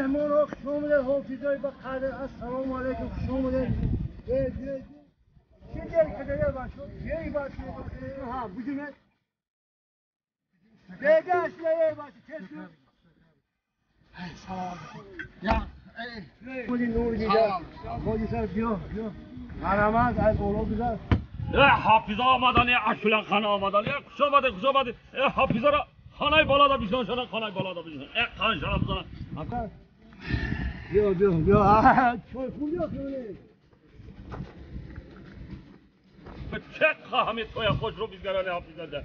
مهمان ها خوش آمدن حافظای با قدر السلام علیکم خوش آمدن چه دل کده باشو یه باشو ها بجونه دیگه اشله باشو چشو سلام یا مودی نور دیگه مودی سر بیا مرحمت از اولا بزر حافظه آمدن اشولان خانه آمدن خوش آمده حافظه را خانه بالا دا بیشتر شدن خانه بالا دا بیشتر خانه شراب بزنن بیا چای خون بیا کنه چه خواهمی توی خوش رو بیزگرانه حافظه ده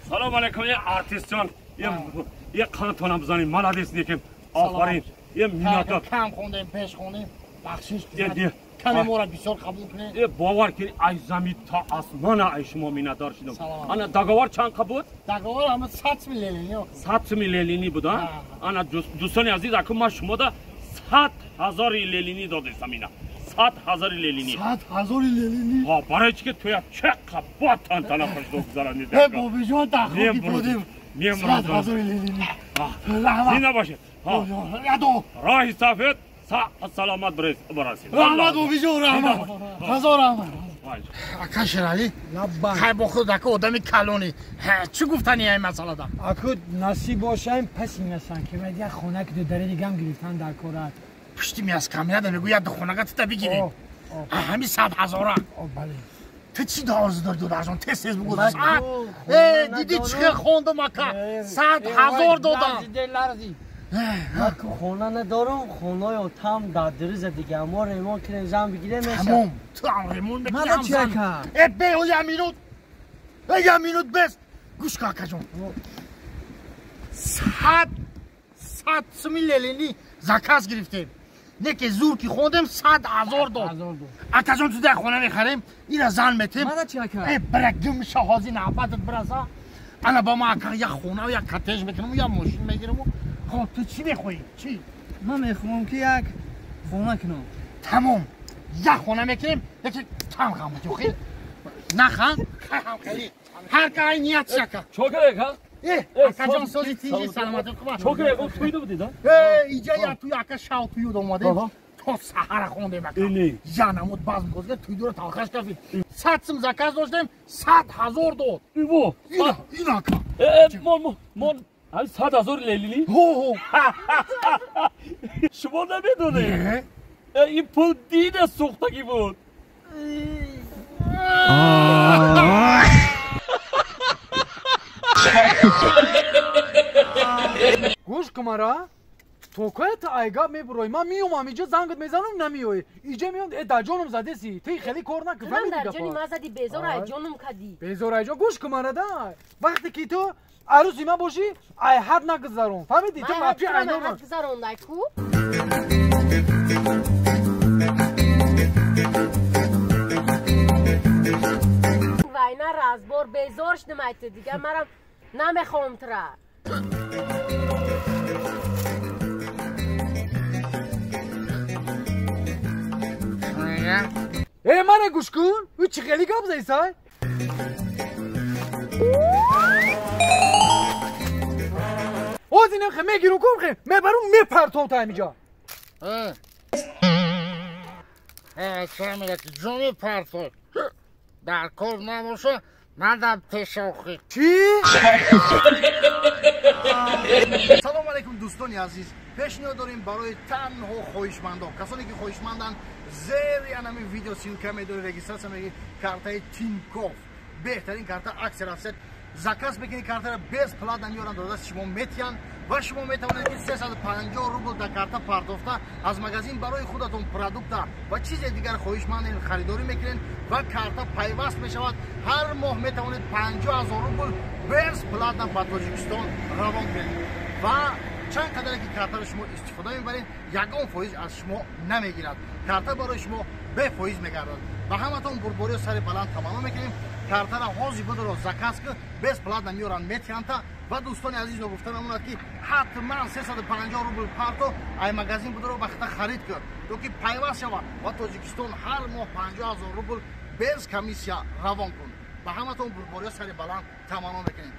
سلام علیکم یه آرتیست جان یه قانتون هم بزنیم ملادیس نیکیم آفرین یه میناتا کم خوندیم پیش خوندیم بخشش دیگه کمی مورد بسیار قبول کنید یه باور کنی ای زمین تا آسمان ای شما مینادار شدم انا دگاوار چند بود؟ دگاوار همه 100 میلیونی 100 میلیونی بودن انا دوستان عزیز اکنون ما شما دا 100,000 لیلینی دادستم اینا 100,000 لیلینی 100,000 لیلینی ها برای چی که توی چه قبا تنتنا خوش گذرانید بابی جان تخوکی بودیم 100,000 لیلینی زینده باشه یادو راه سفید سلامت برسید رحمت بابی جان رحمت هزار رحمت اکا شرالی خیلی با خود اکا آدمی کلونی چی گفتنی این مسئله دا؟ اکا نصیب باشه پس میرسن که باید یک خونه که دو داره دیگه هم گرفتن در کارت پشتی می از کامیرا داره گوید دو خونگت تا بگیری همین 100,000 بله تو چی دارز داری 2,000 تست بگو دیدی چه خوندم اکا 100,000 دادم اکا خونه ندارم خونه های تام در درز دیگه ما ریمون کنیم زن بگیره میشه تمام تو هم ریمون بگیرم من چه کن به یه مینوت بس گوش که اکا جون 100 میلیونی زکاس گرفتیم نه که زور که خوندم 100,000 داد اکا جون تو ده خونه میخریم این زن میتیم من چه کن برگم میشه حاضی نفت برسا انا با ما اکا یک خونه و یک کتیج میکنم یا ماشین میگیرم خب تو چی میخوایی؟ چی؟ من میخوام که یک خونه کنم تمام یک خونه میکنیم یکی تام خواهم تو خیلی نخوام خیلی هر که این نیت شکر چوکره که؟ акаҷон сози тинҷи саломатӣ қубад. чокре гуфт туйда будида? Иҷа я туй ака шав туюд омадем. То саҳара хондем ака. Янамуд базм гозга туйдура талхаш кафид. 100 сум заказ доштем, 100,000 дод. Иво. Ин ака. мон 100,000 лелили? шумо намедонед? ин пул дида сӯхтагӣ буд. гӯш кумара токоят айга мебурой ман миёмам иҷа зангат мезанам намиёӣ иҷа меём даҷонам задеси ти хеле кор накӣ Ҳам дар ҷони ман зади безор айҷоном кадӣ. безор айҷон гӯш кумара да вақте ки ту арӯси ман бошӣ айҳад нагузарон фаҳмидӣ ту мапи айнор гузарондаку вайна разбор безор шудам айту дигар марам намехоҳам тра мана гӯш кун ӯ чӣ хеле гап зайсай озинем хе мегиру кун хе мебарум мепартовта ҳамиҷа ча мегӯяд ҷони партов дар кор набоша мандам пешохӣ чӣ салому алайкум дӯстони азиз пешниҳод дорем барои танҳо хоҳишмандон касоне ки хоҳишманданд зери анами видео силка медори регистратсия мегӣ картаи тинкофф беҳтарин карта акселратсия заказ бекини картаро без плата меёранд дар дасти шумо метиҳанд ва шумо метавонед ки 350 рубл дар карта партофта аз магазин барои худатон продукта ва чизе дигар хоҳишманден харидорӣ мекунед ва карта пайваст мешавад ҳар моҳ метавонед 50,000 рубл без плата ба тоҷикистон равон кунед ва чанд қадаре ки картаро шумо истифода мебаред ягон фоиз аз шумо намегирад карта барои шумо бефоиз мегардад ба ҳаматон бурборио сари баланд таманно мекунем картара ҳозир будро заказ ки без плата меёранд метиҳанда ва дӯстони азизро гуфта мемонад ки ҳатман 350 рубл парто ай магазин будро вақта харид кар то ки пайваст шавад ва тоҷикистон ҳар моҳ 50,000 рубл без комиссия равон кун ба ҳаматон бурборио сари баланд таманно мекунем